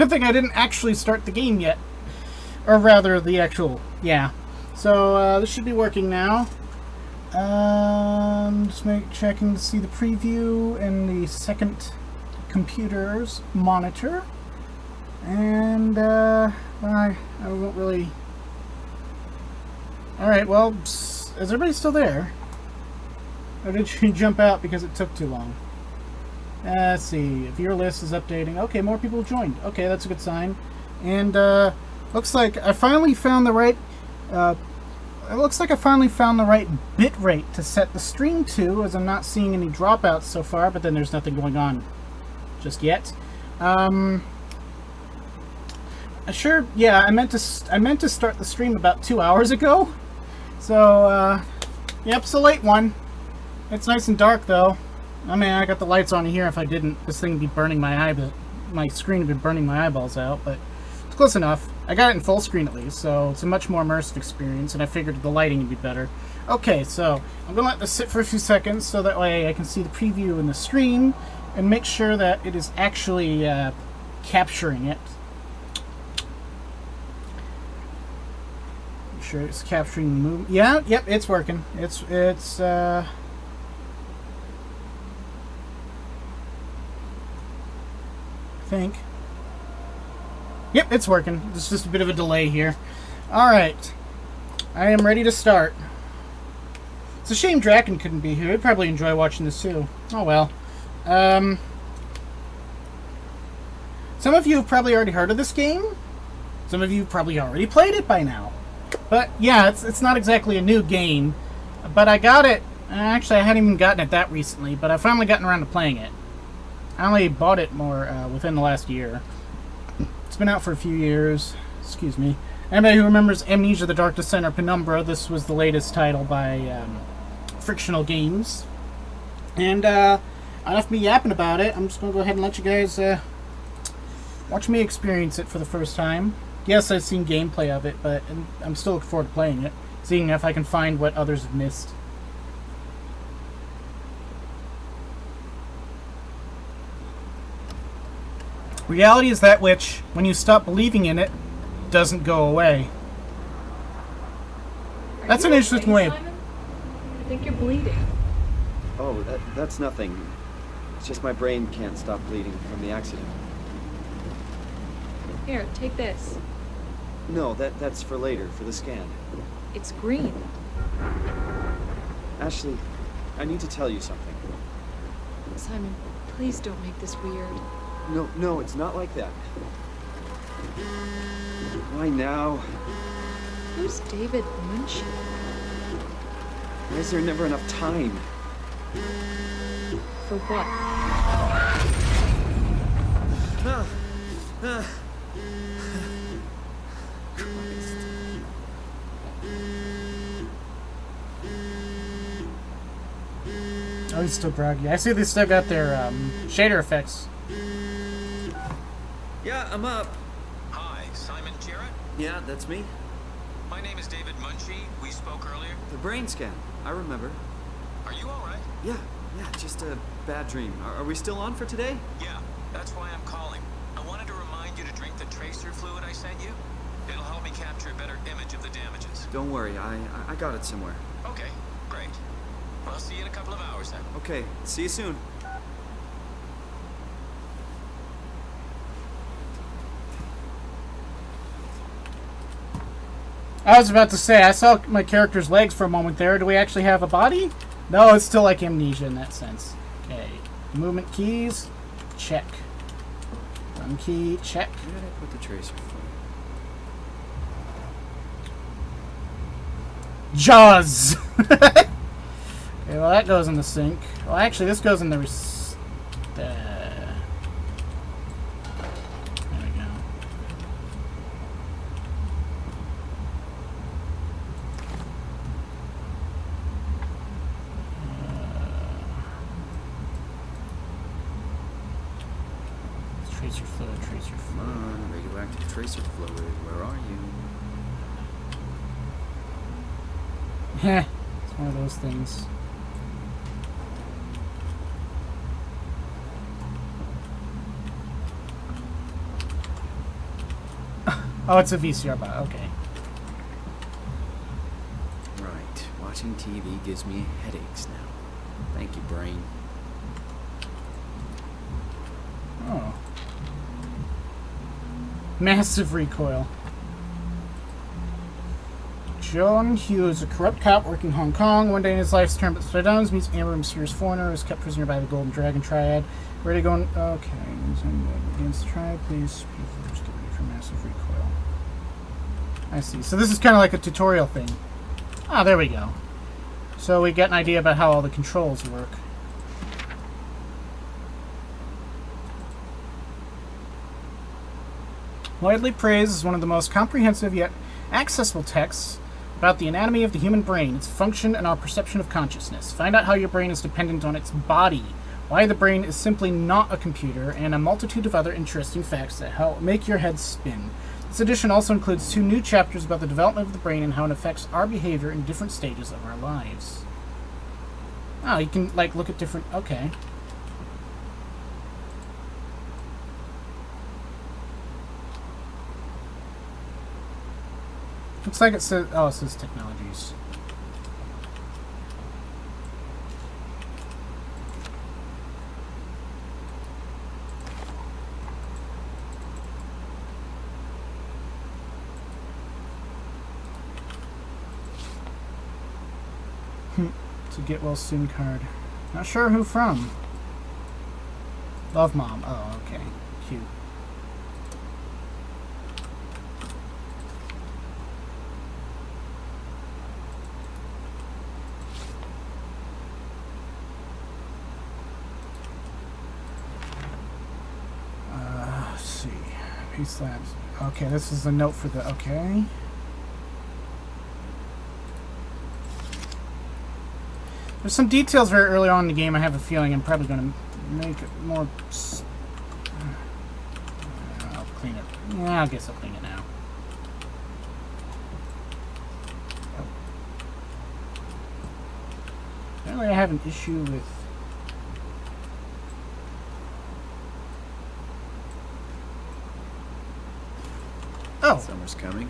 Good thing I didn't actually start the game yet. Or rather, the actual... Yeah. So, this should be working now. Just checking to see the preview in the second computer's monitor. And, I won't really... Alright, well, is everybody still there? Or did you jump out because it took too long? Let's see. If your list is updating. Okay, more people joined. Okay, that's a good sign. And, looks like I finally found the right... it looks like I finally found the right bit rate to set the stream to, as I'm not seeing any dropouts so far, but then there's nothing going on just yet. Sure, yeah, I meant to start the stream about 2 hours ago. So, yep, it's a late one. It's nice and dark, though. I mean, I got the lights on here. If I didn't, this thing would be burning my eye, but my screen would be burning my eyeballs out, but it's close enough. I got it in full screen at least, so it's a much more immersive experience, and I figured the lighting would be better. Okay, so I'm going to let this sit for a few seconds so that way I can see the preview in the stream and make sure that it is actually capturing it. Make sure it's capturing the movement. Yeah, yep, it's working. It's I think. Yep, it's working. There's just a bit of a delay here. Alright. I am ready to start. It's a shame Draken couldn't be here. He'd probably enjoy watching this too. Oh well. Some of you have probably already heard of this game. Some of you probably already played it by now. But yeah, it's not exactly a new game. But I got it. Actually, I hadn't even gotten it that recently, but I've finally gotten around to playing it. I only bought it more within the last year. It's been out for a few years. Excuse me. Anybody who remembers Amnesia: The Dark Descent or Penumbra, this was the latest title by Frictional Games. And enough me yapping about it. I'm just going to go ahead and let you guys watch me experience it for the first time. Yes, I've seen gameplay of it, but I'm still looking forward to playing it, seeing if I can find what others have missed. Reality is that which, when you stop believing in it, doesn't go away. That's an interesting way. Simon? I think you're bleeding. Oh, that's nothing. It's just my brain can't stop bleeding from the accident. Here, take this. No, that's for later, for the scan. It's green. Ashley, I need to tell you something. Simon, please don't make this weird. No, it's not like that. Why now? Who's David Munchie? Why is there never enough time? For what? Christ. Oh, he's still groggy. I see they still got their shader effects. Yeah, I'm up. Hi, Simon Jarrett. Yeah, that's me. My name is David Munchie. We spoke earlier. The brain scan. I remember. Are you all right? Yeah, just a bad dream. Are we still on for today? Yeah, that's why I'm calling. I wanted to remind you to drink the tracer fluid I sent you. It'll help me capture a better image of the damages. Don't worry, I got it somewhere. Okay, great. I'll see you in a couple of hours then. Okay, see you soon. I was about to say, I saw my character's legs for a moment there. Do we actually have a body? No, it's still like Amnesia in that sense. Okay. Movement keys. Check. Run key. Check. Where did I put the tracer fluid? Jaws! Okay, well that goes in the sink. Well, actually, this goes in the... There we go. Tracer fluid, tracer Come fluid. on, radioactive tracer fluid. Where are you? Heh, it's one of those things. Oh, it's a VCR bot. Okay. Right. Watching TV gives me headaches now. Thank you, brain. Oh. Massive recoil. John Hughes, a corrupt cop working in Hong Kong. One day in his life's turned upside down, meets Amber, a mysterious foreigner who is kept prisoner by the Golden Dragon Triad. Ready to go? Okay. Against the triad, please. Just get ready for massive recoil. I see. So this is kind of like a tutorial thing. Ah, there we go. So we get an idea about how all the controls work. Widely praised as one of the most comprehensive yet accessible texts about the anatomy of the human brain, its function, and our perception of consciousness. Find out how your brain is dependent on its body, why the brain is simply not a computer, and a multitude of other interesting facts that help make your head spin. This edition also includes 2 new chapters about the development of the brain and how it affects our behavior in different stages of our lives. Oh, you can, like, look at different... Okay. Looks like it says... Oh, it says technologies. It's a get well soon card. Not sure who from. Love Mom. Oh, okay. Cute. Let's see. Peace Labs. Okay, this is a note for the... Okay. There's some details very early on in the game. I have a feeling I'm probably going to make it more... I'll clean it. Yeah, I guess I'll clean it now. Apparently I have an issue with... Oh! Summer's coming.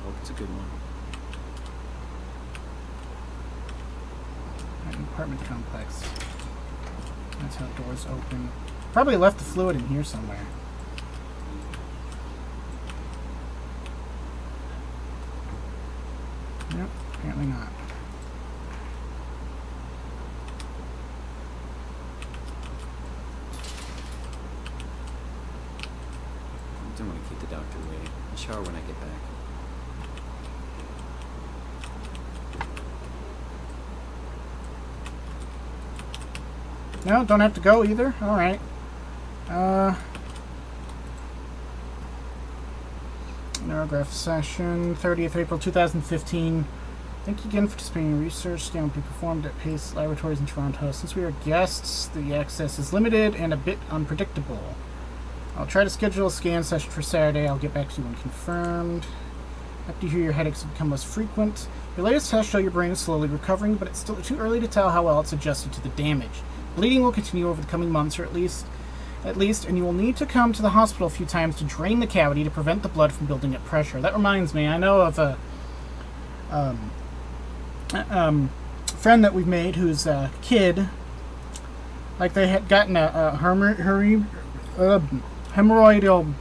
Hope it's a good one. Apartment complex. That's how doors open. Probably left the fluid in here somewhere. Nope, apparently not. I don't want to keep the doctor waiting. I'll shower when I get back. No, don't have to go either. Alright. Neurograph session, 30th April 2015. Thank you again for participating in research. Scan will be performed at Pace Laboratories in Toronto. Since we are guests, the access is limited and a bit unpredictable. I'll try to schedule a scan session for Saturday. I'll get back to you when confirmed. After you hear your headaches have become less frequent. Your latest tests show your brain is slowly recovering, but it's still too early to tell how well it's adjusted to the damage. Bleeding will continue over the coming months, or at least, and you will need to come to the hospital a few times to drain the cavity to prevent the blood from building up pressure. That reminds me, I know of a friend that we've made who's a kid. Like they had gotten a hemorrhoidal,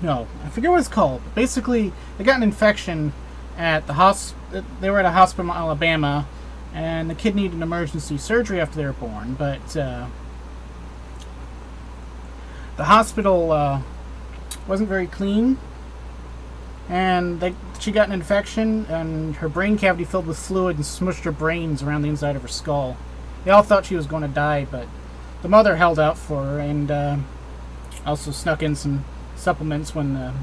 no, I forget what it's called. But basically, they got an infection at the they were at a hospital in Alabama. And the kid needed emergency surgery after they were born, but the hospital wasn't very clean, and she got an infection, and her brain cavity filled with fluid and smushed her brains around the inside of her skull. They all thought she was going to die, but the mother held out for her, and also snuck in some supplements when the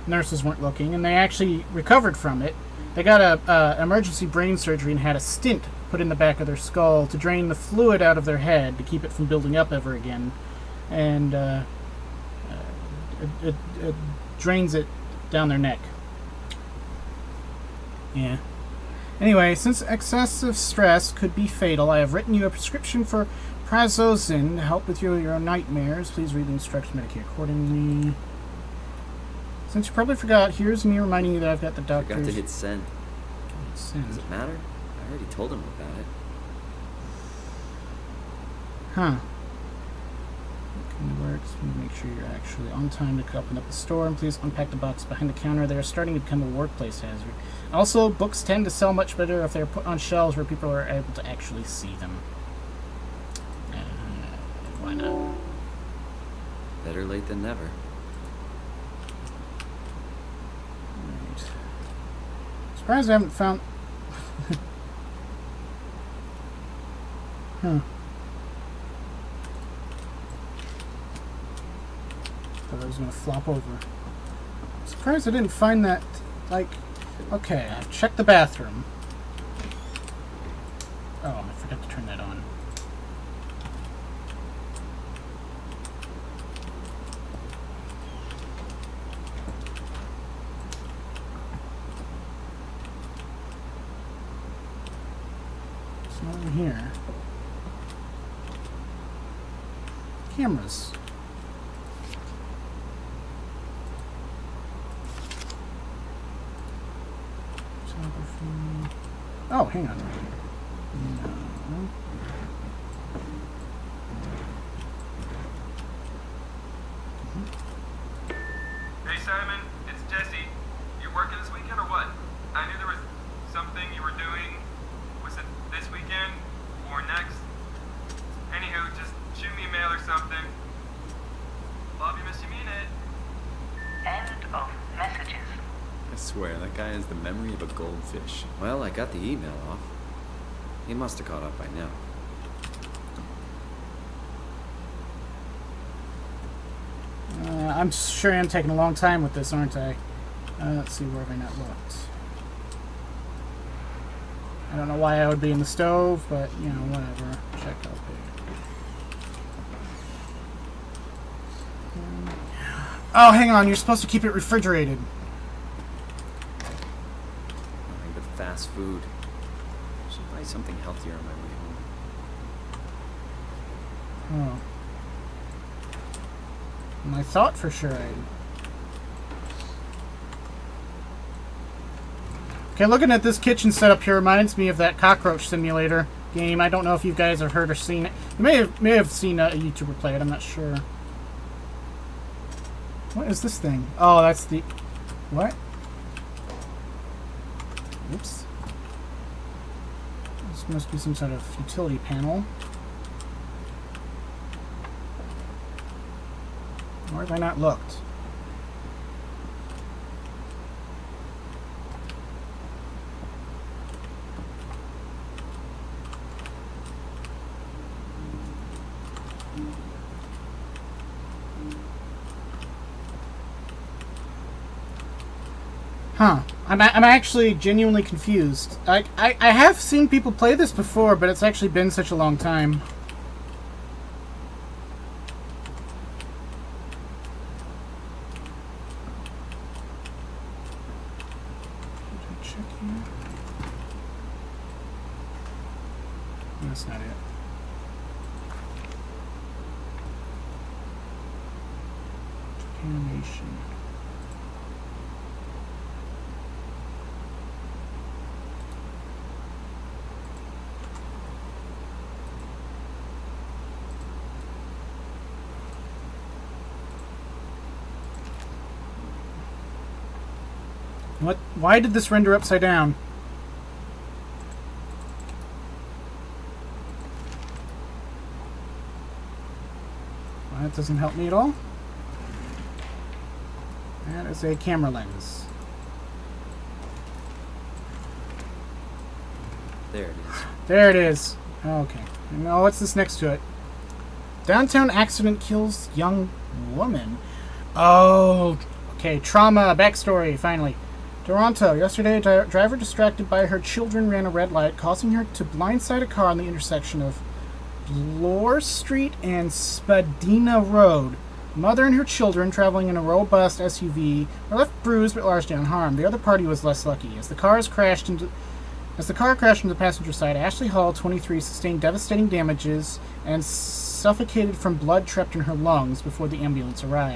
nurses weren't looking, and they actually recovered from it. They got a emergency brain surgery and had a stent put in the back of their skull to drain the fluid out of their head to keep it from building up ever again. And it drains it down their neck. Yeah. Anyway, since excessive stress could be fatal, I have written you a prescription for prazosin to help with your nightmares. Please read the instructions, medicate accordingly. Since you probably forgot, here's me reminding you that I've got the Forgot doctor's... to hit send. Send. Does it matter? I already told him about it. Huh. Okay, works. Make sure you're actually on time to open up the store, and please unpack the box behind the counter. They are starting to become a workplace hazard. Also, books tend to sell much better if they're put on shelves where people are able to actually see them. Why not? Better late than never. Right. Surprised I haven't found... Huh. Thought I was gonna flop over. Surprised I didn't find that, like... Okay, I've checked the bathroom. Oh, I forgot to turn that on. It's not in here. Cameras. Oh, hang on. No. Hey Simon, it's Jesse. You working this weekend or what? I knew there was something you were doing. Was it this weekend or next? Anywho, just shoot me a mail or something. Love you, miss you, mean it. End of messages. I swear, that guy has the memory of a goldfish. Well, I got the email off. He must have caught up by now. I'm sure I'm taking a long time with this, aren't I? Let's see, where have I not looked? I don't know why I would be in the stove, but, you know, whatever. Check out there. Oh, hang on, you're supposed to keep it refrigerated. Nothing but fast food. Should buy something healthier on my way home. Oh. And I thought for sure I'd... Okay, looking at this kitchen setup here reminds me of that cockroach simulator game. I don't know if you guys have heard or seen it. You may have seen a YouTuber play it, I'm not sure. What is this thing? Oh, that's the... What? Oops. This must be some sort of utility panel. Where have I not looked? Huh. I'm actually genuinely confused. I have seen people play this before, but it's actually been such a long time. Check here. That's not it. Animation. What? Why did this render upside down? Well, that doesn't help me at all. That is a camera lens. There it is. There it is. Okay. Now what's this next to it? Downtown accident kills young woman. Oh, okay. Trauma backstory. Finally. Toronto. Yesterday, a driver distracted by her children ran a red light, causing her to blindside a car on the intersection of Bloor Street and Spadina Road. Mother and her children, traveling in a robust SUV, were left bruised but largely unharmed. The other party was less lucky. As the car crashed into the passenger side, Ashley Hall, 23, sustained devastating damages and suffocated from blood trapped in her lungs before the ambulance arrived.